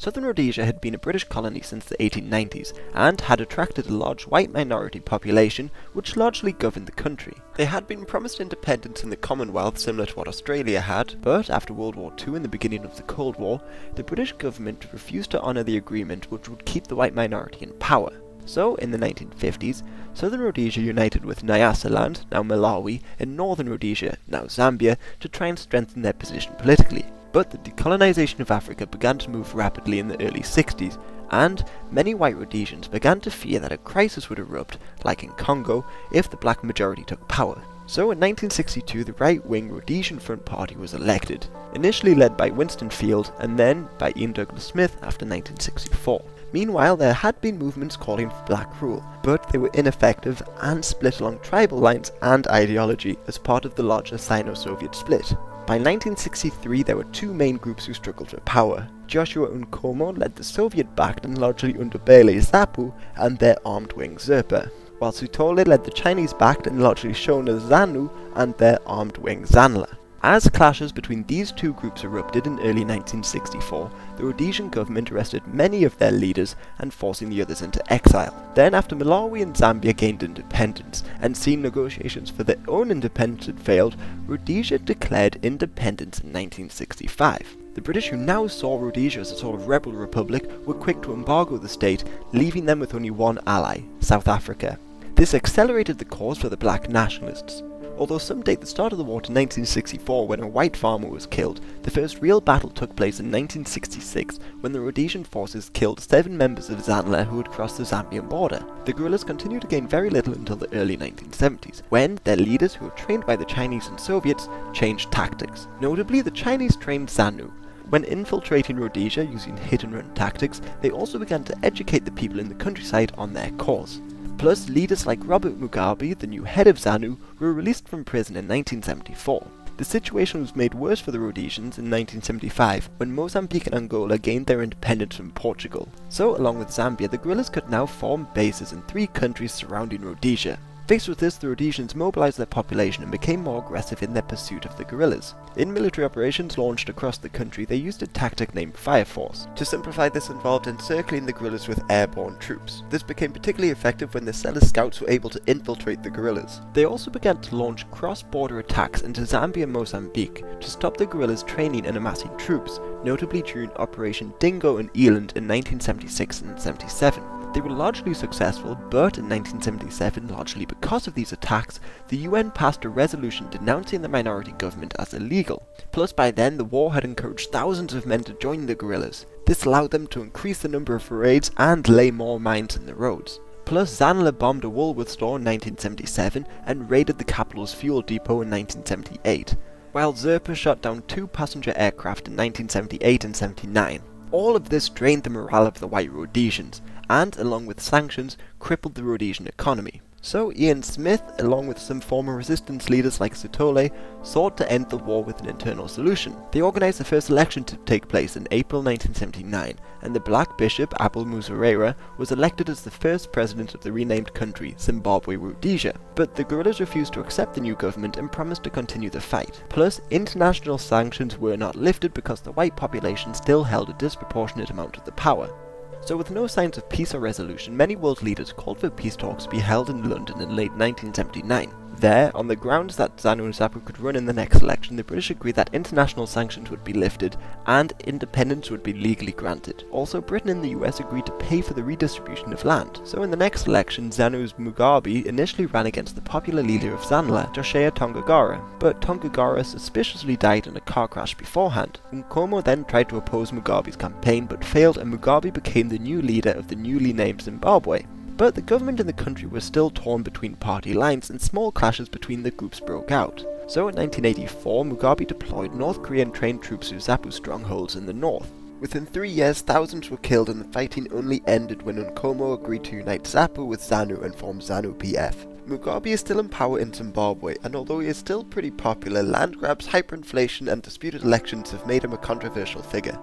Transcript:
Southern Rhodesia had been a British colony since the 1890s and had attracted a large white minority population which largely governed the country. They had been promised independence in the Commonwealth similar to what Australia had, but after World War II and the beginning of the Cold War, the British government refused to honour the agreement which would keep the white minority in power. So, in the 1950s, Southern Rhodesia united with Nyasaland, now Malawi, and Northern Rhodesia, now Zambia, to try and strengthen their position politically. But the decolonisation of Africa began to move rapidly in the early 60s, and many white Rhodesians began to fear that a crisis would erupt, like in Congo, if the black majority took power. So in 1962 the right-wing Rhodesian Front Party was elected, initially led by Winston Field and then by Ian Douglas Smith after 1964. Meanwhile, there had been movements calling for black rule, but they were ineffective and split along tribal lines and ideology as part of the larger Sino-Soviet split. By 1963 there were two main groups who struggled for power. Joshua Nkomo led the Soviet-backed and largely Ndebele ZAPU and their armed wing Zerpa, while Sithole led the Chinese-backed and largely Shona ZANU and their armed wing ZANLA. As clashes between these two groups erupted in early 1964, the Rhodesian government arrested many of their leaders and forcing the others into exile. Then, after Malawi and Zambia gained independence and seeing negotiations for their own independence had failed, Rhodesia declared independence in 1965. The British, who now saw Rhodesia as a sort of rebel republic, were quick to embargo the state, leaving them with only one ally, South Africa. This accelerated the cause for the black nationalists. Although some date the start of the war to 1964 when a white farmer was killed, the first real battle took place in 1966 when the Rhodesian forces killed 7 members of ZANLA who had crossed the Zambian border. The guerrillas continued to gain very little until the early 1970s, when their leaders, who were trained by the Chinese and Soviets, changed tactics. Notably, the Chinese trained ZANU. When infiltrating Rhodesia using hit-and-run tactics, they also began to educate the people in the countryside on their cause. Plus, leaders like Robert Mugabe, the new head of ZANU, were released from prison in 1974. The situation was made worse for the Rhodesians in 1975, when Mozambique and Angola gained their independence from Portugal. So, along with Zambia, the guerrillas could now form bases in 3 countries surrounding Rhodesia. Faced with this, the Rhodesians mobilized their population and became more aggressive in their pursuit of the guerrillas. In military operations launched across the country, they used a tactic named Fire Force. To simplify, this involved encircling the guerrillas with airborne troops. This became particularly effective when the Selous scouts were able to infiltrate the guerrillas. They also began to launch cross-border attacks into Zambia and Mozambique to stop the guerrillas training and amassing troops, notably during Operation Dingo and Eland in 1976 and 77. They were largely successful, but in 1977, largely because of these attacks, the UN passed a resolution denouncing the minority government as illegal. Plus, by then, the war had encouraged thousands of men to join the guerrillas. This allowed them to increase the number of raids and lay more mines in the roads. Plus, ZANLA bombed a Woolworth store in 1977 and raided the capital's fuel depot in 1978, while Zerpa shot down 2 passenger aircraft in 1978 and 79. All of this drained the morale of the white Rhodesians, and, along with sanctions, crippled the Rhodesian economy. So Ian Smith, along with some former resistance leaders like Sithole, sought to end the war with an internal solution. They organised the first election to take place in April 1979, and the black bishop, Abel Muzorewa, was elected as the first president of the renamed country, Zimbabwe Rhodesia. But the guerrillas refused to accept the new government and promised to continue the fight. Plus, international sanctions were not lifted because the white population still held a disproportionate amount of the power. So with no signs of peace or resolution, many world leaders called for peace talks to be held in London in late 1979. There, on the grounds that ZANU and ZAPU could run in the next election, the British agreed that international sanctions would be lifted and independence would be legally granted. Also, Britain and the US agreed to pay for the redistribution of land. So in the next election, ZANU's Mugabe initially ran against the popular leader of ZANLA, Joshua Tongagara, but Tongagara suspiciously died in a car crash beforehand. Nkomo then tried to oppose Mugabe's campaign but failed, and Mugabe became the new leader of the newly named Zimbabwe. But the government in the country was still torn between party lines and small clashes between the groups broke out. So in 1984, Mugabe deployed North Korean trained troops to ZAPU strongholds in the north. Within 3 years, thousands were killed and the fighting only ended when Nkomo agreed to unite ZAPU with ZANU and form ZANU-PF. Mugabe is still in power in Zimbabwe, and although he is still pretty popular, land grabs, hyperinflation and disputed elections have made him a controversial figure.